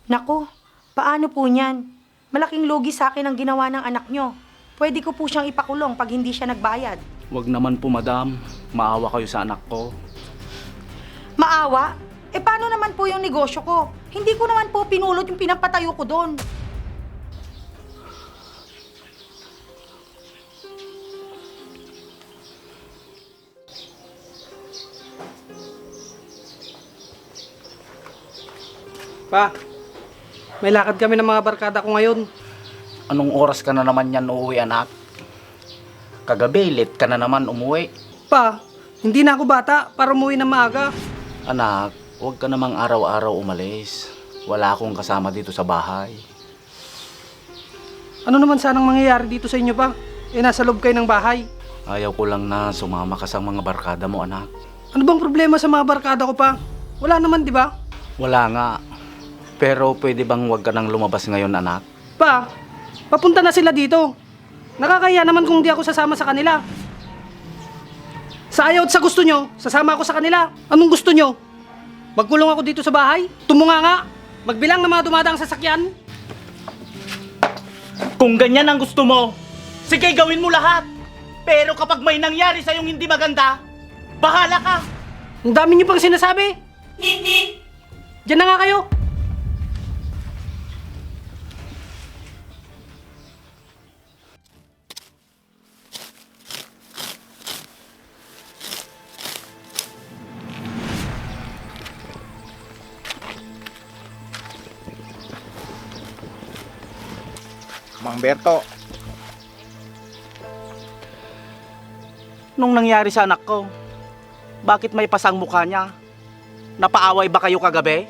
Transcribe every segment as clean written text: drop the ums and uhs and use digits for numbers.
Naku, paano po niyan? Malaking lugi sa akin ang ginawa ng anak nyo. Pwede ko po siyang ipakulong pag hindi siya nagbayad. Wag naman po, madam. Maawa kayo sa anak ko. Maawa? Paano naman po yung negosyo ko? Hindi ko naman po pinulot yung pinapatayo ko doon. Pa, may lakad kami ng mga barkada ko ngayon. Anong oras ka na naman yan uuwi, anak? Kagabi, late ka na naman umuwi. Pa, hindi na ako bata para umuwi ng maaga. Anak, huwag ka namang araw-araw umalis. Wala akong kasama dito sa bahay. Ano naman sanang mangyayari dito sa inyo pa? Nasa loob kayo ng bahay. Ayaw ko lang na sumama ka sa mga barkada mo, anak. Ano bang problema sa mga barkada ko pa? Wala naman, di ba? Wala nga. Pero pwede bang huwag ka nang lumabas ngayon, anak? Pa, papunta na sila dito. Nakakaya naman kung di ako sasama sa kanila. Sa ayaw at sa gusto nyo, sasama ako sa kanila. Anong gusto nyo? Magkulong ako dito sa bahay? Tumunga nga. Magbilang ng mga dumadaang sasakyan? Kung ganyan ang gusto mo, sige gawin mo lahat. Pero kapag may nangyari sa'yong hindi maganda, bahala ka. Ang dami nyo pang sinasabi. Diyan na nga kayo. Mang Berto, Nung nangyari sa anak ko, bakit may pasang mukha niya? Napaaway ba kayo kagabi?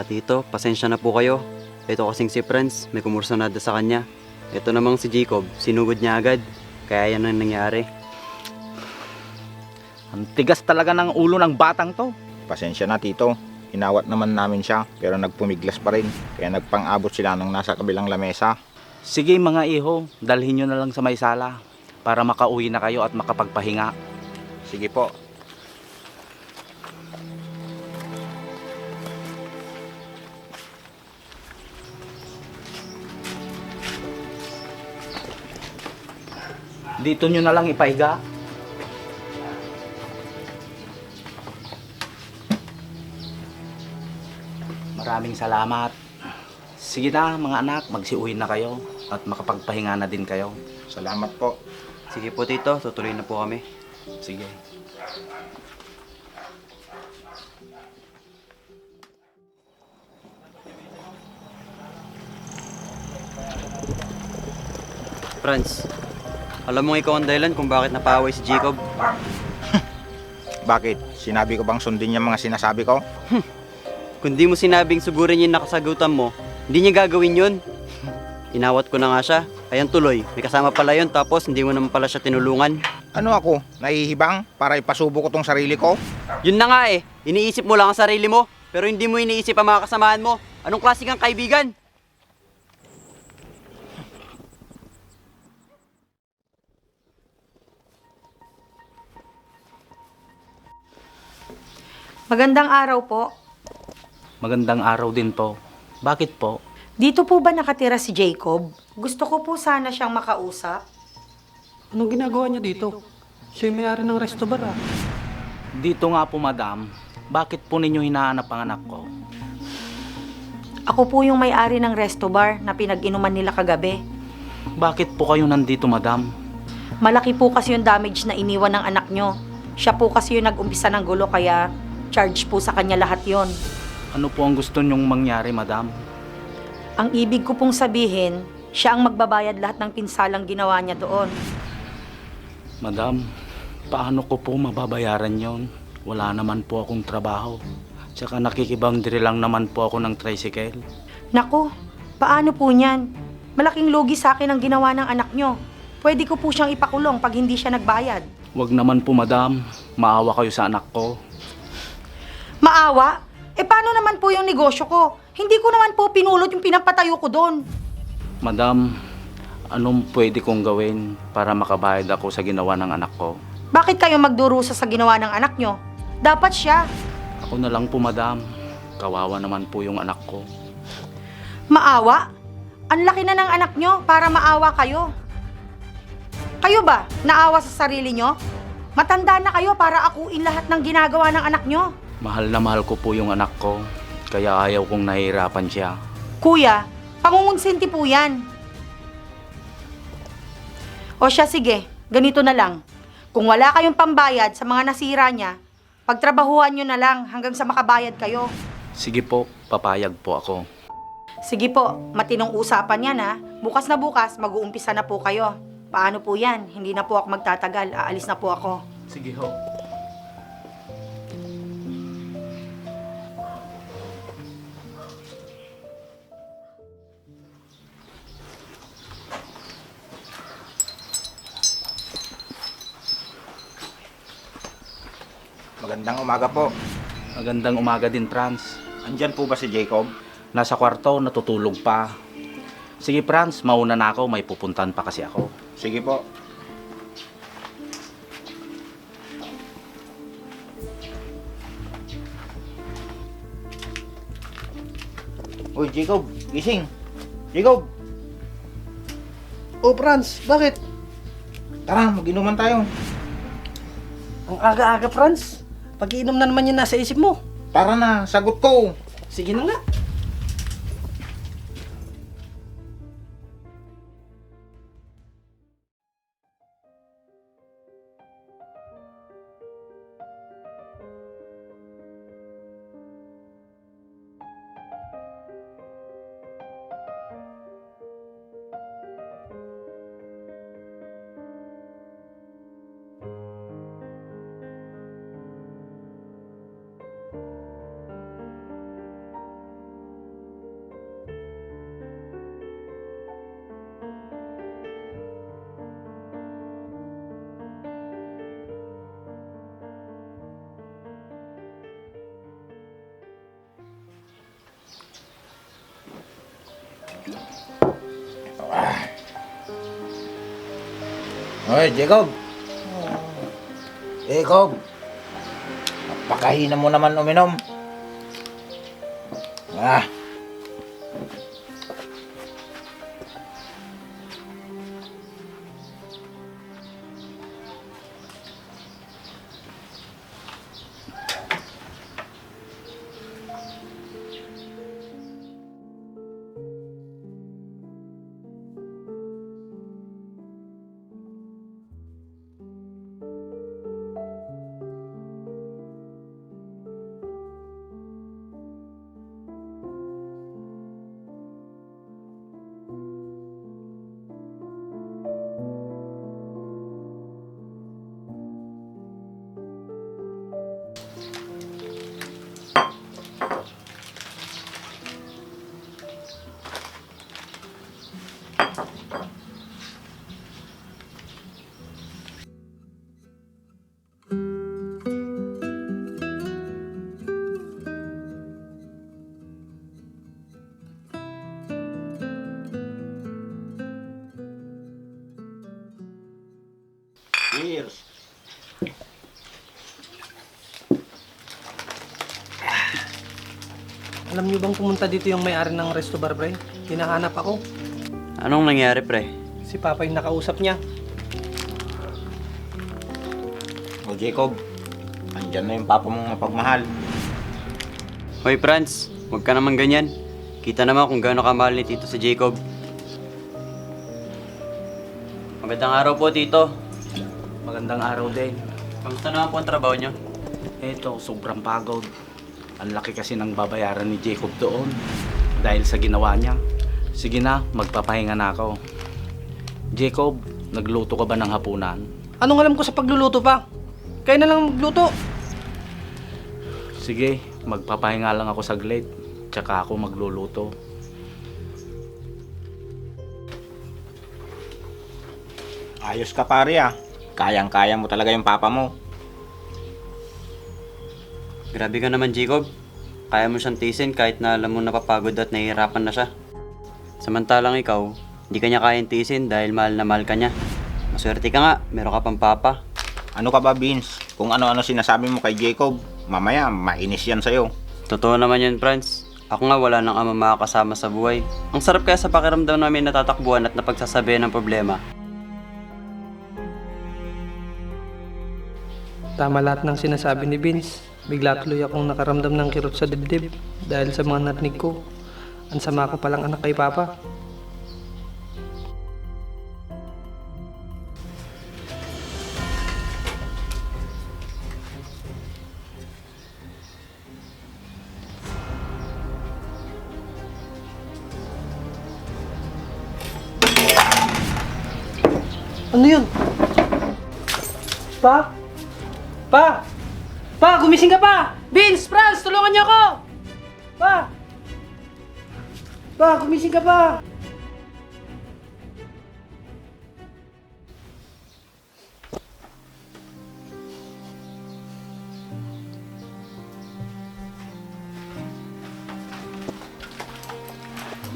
Tito, pasensya na po kayo. Ito kasing si Franz, may kumursonada sa kanya. Ito namang si Jacob, sinugod niya agad. Kaya yan ang nangyari. Ang tigas talaga ng ulo ng batang to. pasensya na tito. Inawat naman namin siya pero nagpumiglas pa rin. Kaya nagpang-abot sila nung nasa kabilang lamesa. Sige mga iho, dalhin nyo na lang sa may sala para makauwi na kayo at makapagpahinga. Sige po. Dito nyo na lang ipahiga. Maraming salamat. Sige na mga anak, magsiuwi na kayo at makapagpahinga na din kayo. Salamat po. Sige po Tito, tutuloy na po kami. Sige. Franz, alam mo ikaw ang dahilan kung bakit napaaway si Jacob? Bakit? Sinabi ko bang sundin yung mga sinasabi ko? Kung di mo sinabing sugurin yung nakasagutan mo, hindi niya gagawin yun. Inawat ko na nga siya. Ayan tuloy, may kasama pala yun tapos hindi mo naman pala siya tinulungan. Ano ako? Nahihibang para ipasubo ko tong sarili ko? Yun na nga eh, iniisip mo lang ang sarili mo, pero hindi mo iniisip ang mga kasamahan mo. Anong klase kang kaibigan? Magandang araw po. Magandang araw din po. Bakit po? Dito po ba nakatira si Jacob? Gusto ko po sana siyang makausap. Anong ginagawa niya dito? Siya yung may-ari ng resto bar ah. Dito nga po madam, bakit po ninyo hinahanap ang anak ko? Ako po yung may-ari ng resto bar na pinag-inuman nila kagabi. Bakit po kayo nandito madam? Malaki po kasi yung damage na iniwan ng anak nyo. Siya po kasi yung nag-umpisa ng gulo kaya charge po sa kanya lahat yon. Ano po ang gusto nyong mangyari madam? Ang ibig ko pong sabihin, siya ang magbabayad lahat ng pinsalang ginawa niya doon. Madam, paano ko po mababayaran yon? Wala naman po akong trabaho. Tsaka nakikibangdiri lang naman po ako ng tricycle. Naku, paano po niyan? Malaking lugi sa akin ang ginawa ng anak nyo. Pwede ko po siyang ipakulong pag hindi siya nagbayad. Wag naman po madam, maawa kayo sa anak ko. Maawa? Paano naman po yung negosyo ko? Hindi ko naman po pinulot yung pinapatayo ko doon. Madam, anong pwede kong gawin para makabayad ako sa ginawa ng anak ko? Bakit kayo magdurusa sa ginawa ng anak nyo? Dapat siya. Ako na lang po madam, kawawa naman po yung anak ko. Maawa? Ang laki na ng anak nyo para maawa kayo. Kayo ba, naawa sa sarili nyo? Matanda na kayo para akuin lahat ng ginagawa ng anak nyo. Mahal na mahal ko po yung anak ko, kaya ayaw kong nahihirapan siya. Kuya, pangungunsinti po yan. O siya, sige, ganito na lang. Kung wala kayong pambayad sa mga nasira niya, pagtrabahuhan nyo na lang hanggang sa makabayad kayo. Sige po, papayag po ako. Sige po, matinong usapan yan ha. Bukas na bukas, mag-uumpisa na po kayo. Paano po yan? Hindi na po ako magtatagal. Aalis na po ako. Sige ho. Magandang umaga po. Magandang umaga din, Franz. Andyan po ba si Jacob? Nasa kwarto, natutulog pa. Sige, Franz, mauna na ako. May pupuntan pa kasi ako. Sige po. Uy, Jacob, gising. Jacob, Oh, Franz, bakit? tara, mag-inuman tayo. Ang aga-aga, Franz. Pag-iinom na naman yung nasa isip mo. Tara na, sagot ko. Sige na nga. Hoy, Jacob. Jacob. Napakahina mo naman uminom. Ah. Cheers. Alam niyo bang pumunta dito yung may-ari ng Resto Bar, pre? Hinahanap ako. Anong nangyari, pre? Si Papa yung nakausap niya. O Jacob, andyan na yung papa mong mapagmahal. Hoy, Franz, huwag ka naman ganyan. Kita naman kung gaano kamahal ni Tito si Jacob. Magandang araw po, Tito. Magandang araw din. Kamusta naman po ang trabaho niyo? Eto, sobrang pagod. Ang laki kasi ng babayaran ni Jacob doon dahil sa ginawa niya. Sige na, magpapahinga na ako. Jacob, nagluto ka ba ng hapunan? Anong alam ko sa pagluluto pa? Kaya na lang magluto. Sige, magpapahinga lang ako saglit. Tsaka ako magluluto. Ayos ka pare ah. Kayang-kaya mo talaga yung papa mo. Grabe ka naman, Jacob. Kaya mo siyang tiisin kahit na alam mo napapagod at nahihirapan na siya. Samantalang ikaw, hindi ka niya kayang tiisin dahil mahal na mahal ka niya. Maswerte ka nga, meron ka pang papa. Ano ka ba, Vince? Kung ano-ano sinasabi mo kay Jacob, mamaya mainis yan sa'yo. Totoo naman yun, Franz. Ako nga wala nang ama makakasama sa buhay. Ang sarap kaya sa pakiramdam namin natatakbuhan at napagsasabihan ng problema. Tama lahat ng sinasabi ni Vince. Bigla tuloy akong nakaramdam ng kirot sa dibdib dahil sa mga narinig ko. Ang sama ko palang anak kay Papa. Ano yun? Pa? Pa! Pa! Gumising ka pa! Vince! Franz! Tulungan niyo ako! Pa! Pa! Gumising ka pa!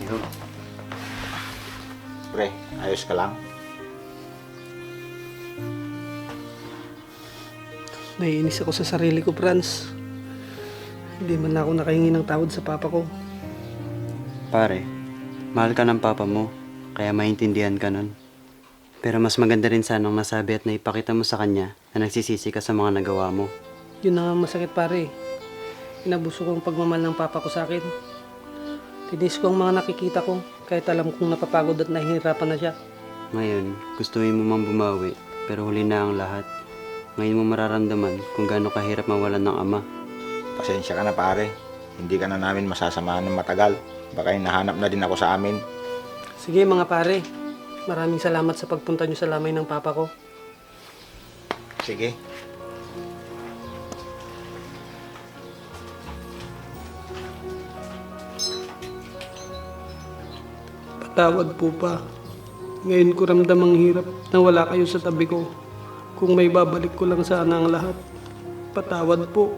Yun. Pre, ayos ka lang? Naiinis ako sa sarili ko, Franz. Hindi man ako nakahingi ng tawad sa papa ko. Pare, mahal ka ng papa mo, kaya maintindihan ka nun. Pero mas maganda rin sanang nasabi at naipakita mo sa kanya na nagsisisi ka sa mga nagawa mo. Yun na nga masakit, pare. Inabuso ko ang pagmamahal ng papa ko sa akin. Tinis ko ang mga nakikita ko, kahit alam kong napapagod at nahihirapan na siya. Ngayon, gustuin mo mang bumawi, pero huli na ang lahat. Ngayon mo mararamdaman kung gaano kahirap mawalan ng ama. Pasensya ka na pare. Hindi ka na namin masasamahan ng matagal. Baka hinahanap na din ako sa amin. Sige mga pare, maraming salamat sa pagpunta niyo sa lamay ng papa ko. Sige. Patawad po pa. Ngayon ko ramdam ang hirap na wala kayo sa tabi ko. Kung may babalik ko lang sana ang lahat. Patawad po.